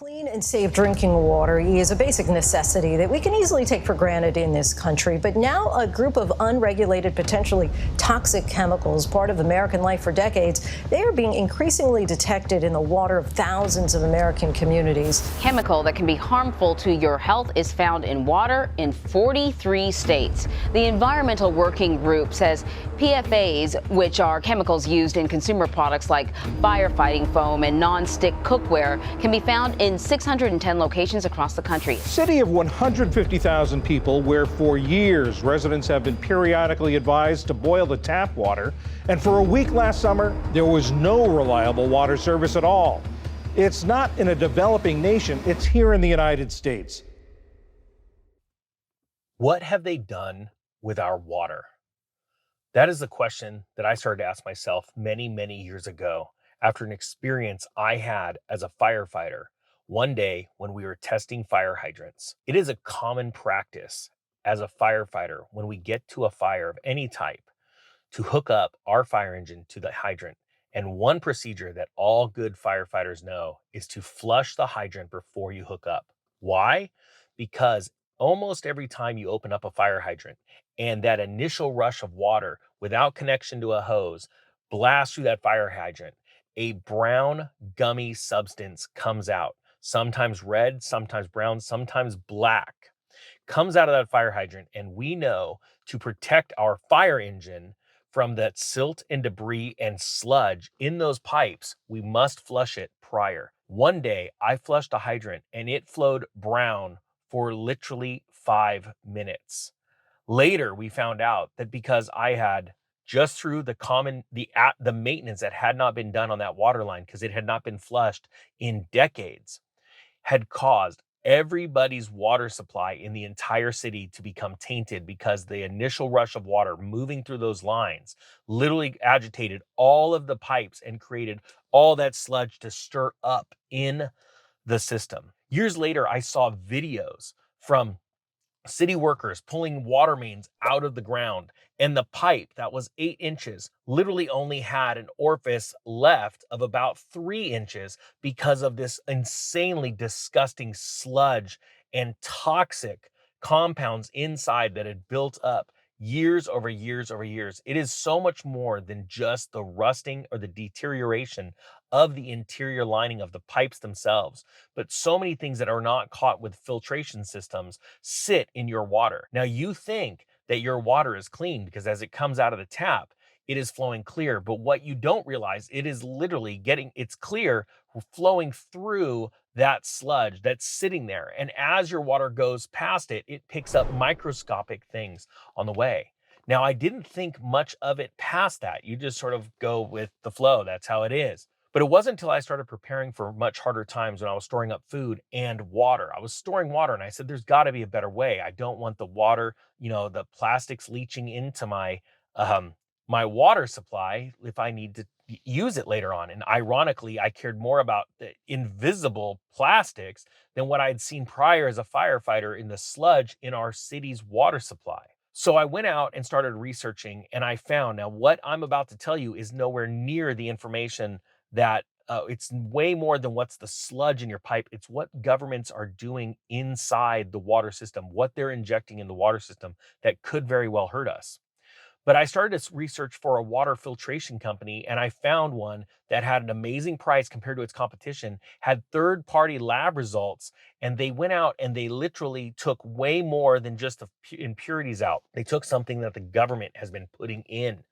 Clean and safe drinking water is a basic necessity that we can easily take for granted in this country. But now a group of unregulated, potentially toxic chemicals, part of American life for decades, they are being increasingly detected in the water of thousands of American communities. Chemical that can be harmful to your health is found in water in 43 states. The Environmental Working Group says PFAs, which are chemicals used in consumer products like firefighting foam and non-stick cookware, can be found in 610 locations across the country. City of 150,000 people where for years residents have been periodically advised to boil the tap water. And for a week last summer, there was no reliable water service at all. It's not in a developing nation, it's here in the United States. What have they done with our water? That is the question that I started to ask myself many, many years ago after an experience I had as a firefighter one day when we were testing fire hydrants. It is a common practice as a firefighter when we get to a fire of any type to hook up our fire engine to the hydrant. And one procedure that all good firefighters know is to flush the hydrant before you hook up. Why? Because almost every time you open up a fire hydrant and that initial rush of water without connection to a hose blasts through that fire hydrant, a brown gummy substance comes out, sometimes red, sometimes brown, sometimes black, comes out of that fire hydrant. And we know to protect our fire engine from that silt and debris and sludge in those pipes, we must flush it prior. One day I flushed a hydrant and it flowed brown for literally 5 minutes. Later, we found out that because I had just through the maintenance that had not been done on that water line because it had not been flushed in decades, had caused everybody's water supply in the entire city to become tainted because the initial rush of water moving through those lines literally agitated all of the pipes and created all that sludge to stir up in the system. Years later, I saw videos from city workers pulling water mains out of the ground, and the pipe that was 8 inches literally only had an orifice left of about 3 inches because of this insanely disgusting sludge and toxic compounds inside that had built up years over years over years. It is so much more than just the rusting or the deterioration of the interior lining of the pipes themselves, but so many things that are not caught with filtration systems sit in your water. Now, you think that your water is clean because as it comes out of the tap, it is flowing clear. But what you don't realize, it is literally it's clear flowing through that sludge that's sitting there. And as your water goes past it, it picks up microscopic things on the way. Now, I didn't think much of it past that. You just sort of go with the flow. That's how it is. But it wasn't until I started preparing for much harder times when I was storing up food and water. I was storing water and I said, there's got to be a better way. I don't want the water, the plastics leaching into my water supply if I need to use it later on. And ironically, I cared more about the invisible plastics than what I had seen prior as a firefighter in the sludge in our city's water supply. So I went out and started researching, and I found now what I'm about to tell you is nowhere near the information that it's way more than what's the sludge in your pipe. It's what governments are doing inside the water system, what they're injecting in the water system that could very well hurt us. But I started to research for a water filtration company, and I found one that had an amazing price compared to its competition, had third-party lab results, and they went out and they literally took way more than just the impurities out. They took something that the government has been putting in.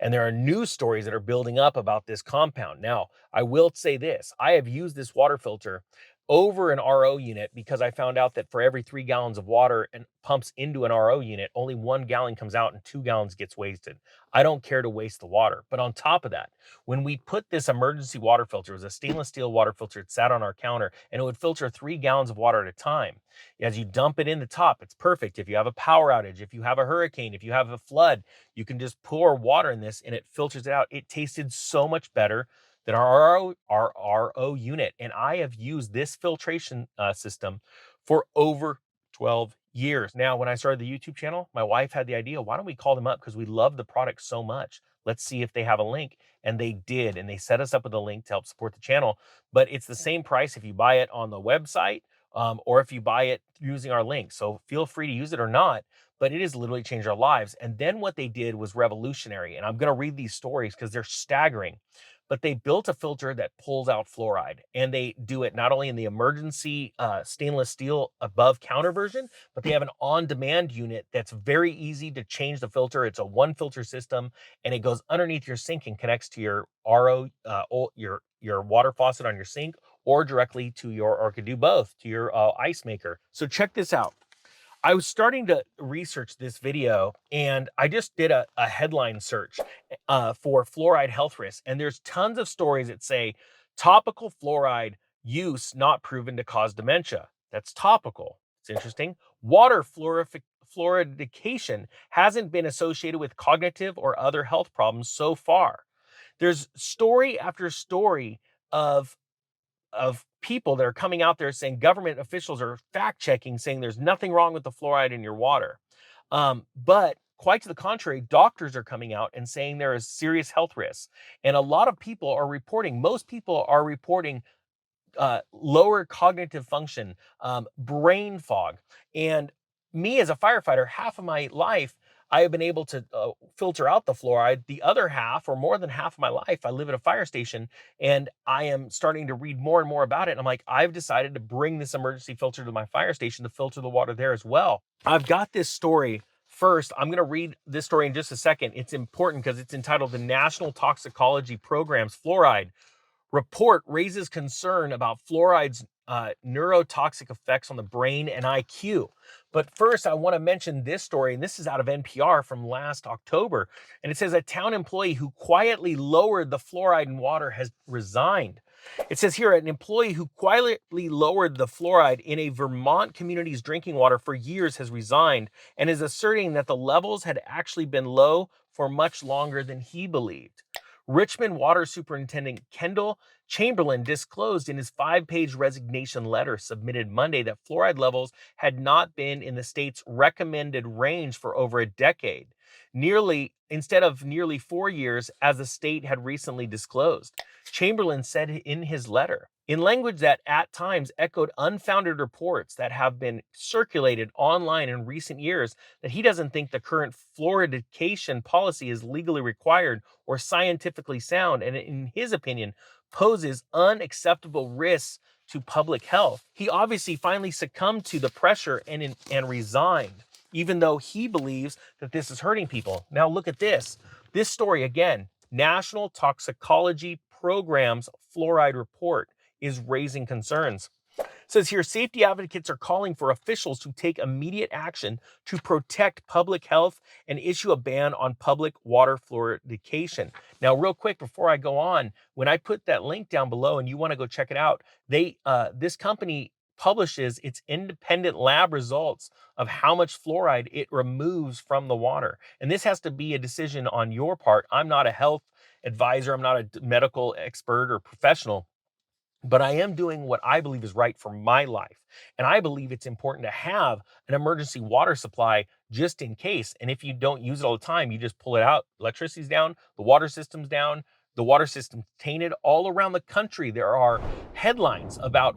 And there are news stories that are building up about this compound. Now, I will say this. I have used this water filter over an RO unit because I found out that for every 3 gallons of water and pumps into an RO unit, only 1 gallon comes out and 2 gallons gets wasted. I don't care to waste the water. But on top of that, when we put this emergency water filter, it was a stainless steel water filter, it sat on our counter and it would filter 3 gallons of water at a time. As you dump it in the top, it's perfect. If you have a power outage, if you have a hurricane, if you have a flood, you can just pour water in this and it filters it out. It tasted so much better than our RO unit. And I have used this filtration system for over 12 years. Now, when I started the YouTube channel, my wife had the idea, why don't we call them up? Because we love the product so much. Let's see if they have a link. And they did. And they set us up with a link to help support the channel. But it's the same price if you buy it on the website or if you buy it using our link. So feel free to use it or not. But it has literally changed our lives. And then what they did was revolutionary. And I'm going to read these stories because they're staggering. But they built a filter that pulls out fluoride. And they do it not only in the emergency stainless steel above counter version, but they have an on-demand unit that's very easy to change the filter. It's a one filter system, and it goes underneath your sink and connects to your RO, your water faucet on your sink, or directly to or could do both, to your ice maker. So check this out. I was starting to research this video, and I just did a headline search for fluoride health risks. And there's tons of stories that say topical fluoride use not proven to cause dementia. That's topical. It's interesting. Water fluoridication hasn't been associated with cognitive or other health problems so far. There's story after story of people that are coming out there saying government officials are fact checking, saying there's nothing wrong with the fluoride in your water. But quite to the contrary, doctors are coming out and saying there is serious health risks. And a lot of people are reporting, most people are reporting lower cognitive function, brain fog. And me as a firefighter, half of my life, I have been able to filter out the fluoride. The other half, or more than half of my life, I live at a fire station, and I am starting to read more and more about it. And I'm like, I've decided to bring this emergency filter to my fire station to filter the water there as well. I've got this story. First, I'm going to read this story in just a second. It's important because it's entitled "The National Toxicology Program's Fluoride Report Raises Concern About Fluoride's Neurotoxic Effects on the Brain and IQ." But first, I want to mention this story, and this is out of NPR from last October. And it says a town employee who quietly lowered the fluoride in water has resigned. It says here, an employee who quietly lowered the fluoride in a Vermont community's drinking water for years has resigned and is asserting that the levels had actually been low for much longer than he believed. Richmond Water Superintendent Kendall Chamberlain disclosed in his 5-page resignation letter submitted Monday that fluoride levels had not been in the state's recommended range for over a decade, instead of nearly 4 years, as the state had recently disclosed. Chamberlain said in his letter, in language that at times echoed unfounded reports that have been circulated online in recent years, that he doesn't think the current fluoridation policy is legally required or scientifically sound, and in his opinion, poses unacceptable risks to public health. He obviously finally succumbed to the pressure and resigned, even though he believes that this is hurting people. Now look at this. This story again, National Toxicology Program's fluoride report is raising concerns. It says here, safety advocates are calling for officials to take immediate action to protect public health and issue a ban on public water fluoridication. Now, real quick, before I go on, when I put that link down below and you want to go check it out, this company publishes its independent lab results of how much fluoride it removes from the water. And this has to be a decision on your part. I'm not a health advisor. I'm not a medical expert or professional. But I am doing what I believe is right for my life. And I believe it's important to have an emergency water supply just in case. And if you don't use it all the time, you just pull it out. Electricity's down, the water system's down, the water system's tainted. All around the country, there are headlines about,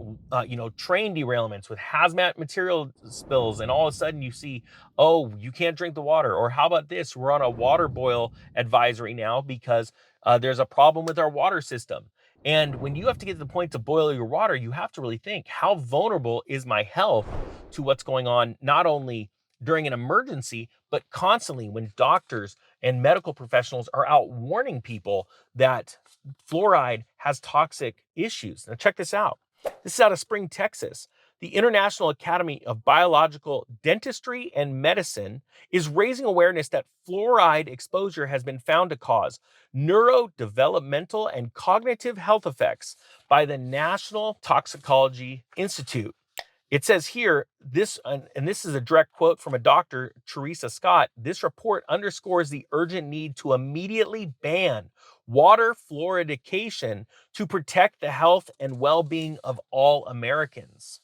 train derailments with hazmat material spills. And all of a sudden you see, oh, you can't drink the water. Or how about this? We're on a water boil advisory now because there's a problem with our water system. And when you have to get to the point to boil your water, you have to really think, how vulnerable is my health to what's going on, not only during an emergency, but constantly when doctors and medical professionals are out warning people that fluoride has toxic issues. Now check this out. This is out of Spring, Texas. The International Academy of Biological Dentistry and Medicine is raising awareness that fluoride exposure has been found to cause neurodevelopmental and cognitive health effects by the National Toxicology Institute. It says here, and this is a direct quote from a doctor, Teresa Scott, this report underscores the urgent need to immediately ban water fluoridication to protect the health and well-being of all Americans.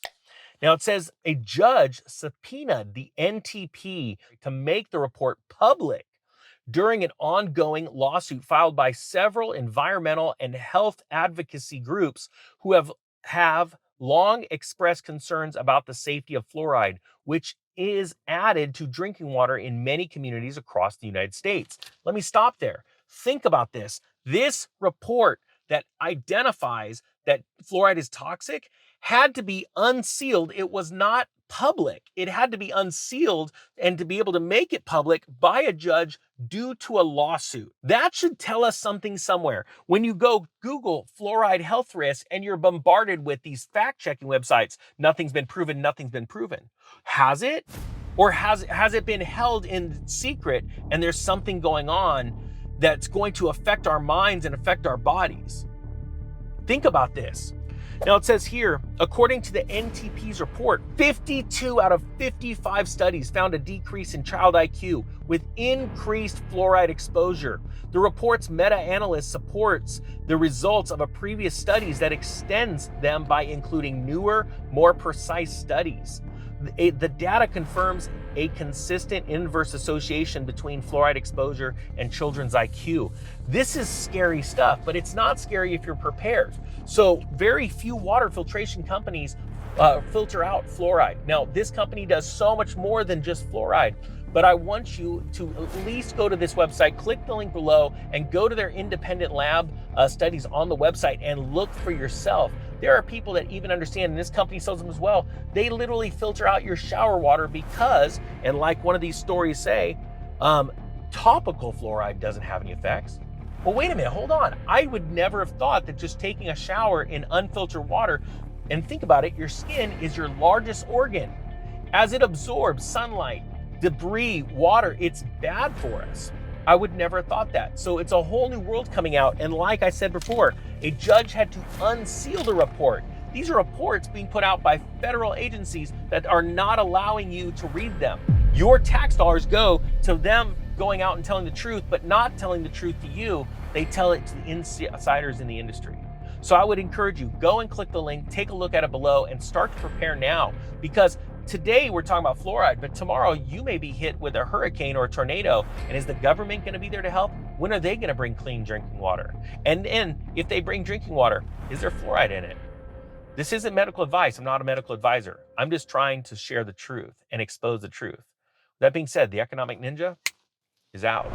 Now it says a judge subpoenaed the NTP to make the report public. during an ongoing lawsuit filed by several environmental and health advocacy groups who have long expressed concerns about the safety of fluoride, which is added to drinking water in many communities across the United States. Let me stop there. Think about this. This report that identifies that fluoride is toxic had to be unsealed. It was not public. It had to be unsealed and to be able to make it public by a judge due to a lawsuit. That should tell us something somewhere. When you go Google fluoride health risk and you're bombarded with these fact-checking websites, nothing's been proven, nothing's been proven. Has it? Or has it been held in secret and there's something going on that's going to affect our minds and affect our bodies? Think about this. Now it says here, according to the NTP's report, 52 out of 55 studies found a decrease in child IQ with increased fluoride exposure. The report's meta-analysis supports the results of a previous studies that extends them by including newer, more precise studies. The data confirms a consistent inverse association between fluoride exposure and children's IQ. This is scary stuff, but it's not scary if you're prepared. So very few water filtration companies filter out fluoride. Now, this company does so much more than just fluoride, but I want you to at least go to this website, click the link below, and go to their independent lab studies on the website and look for yourself. There are people that even understand, and this company sells them as well, they literally filter out your shower water because, and like one of these stories say, topical fluoride doesn't have any effects. Well, wait a minute, hold on. I would never have thought that just taking a shower in unfiltered water, and think about it, your skin is your largest organ. As it absorbs sunlight, debris, water, it's bad for us. I would never have thought that. So it's a whole new world coming out. And like I said before, a judge had to unseal the report. These are reports being put out by federal agencies that are not allowing you to read them. Your tax dollars go to them going out and telling the truth, but not telling the truth to you. They tell it to the insiders in the industry. So I would encourage you, go and click the link, take a look at it below, and start to prepare now. Because today we're talking about fluoride, but tomorrow you may be hit with a hurricane or a tornado. And is the government going to be there to help? When are they going to bring clean drinking water? And then if they bring drinking water, is there fluoride in it? This isn't medical advice. I'm not a medical advisor. I'm just trying to share the truth and expose the truth. That being said, the Economic Ninja is out.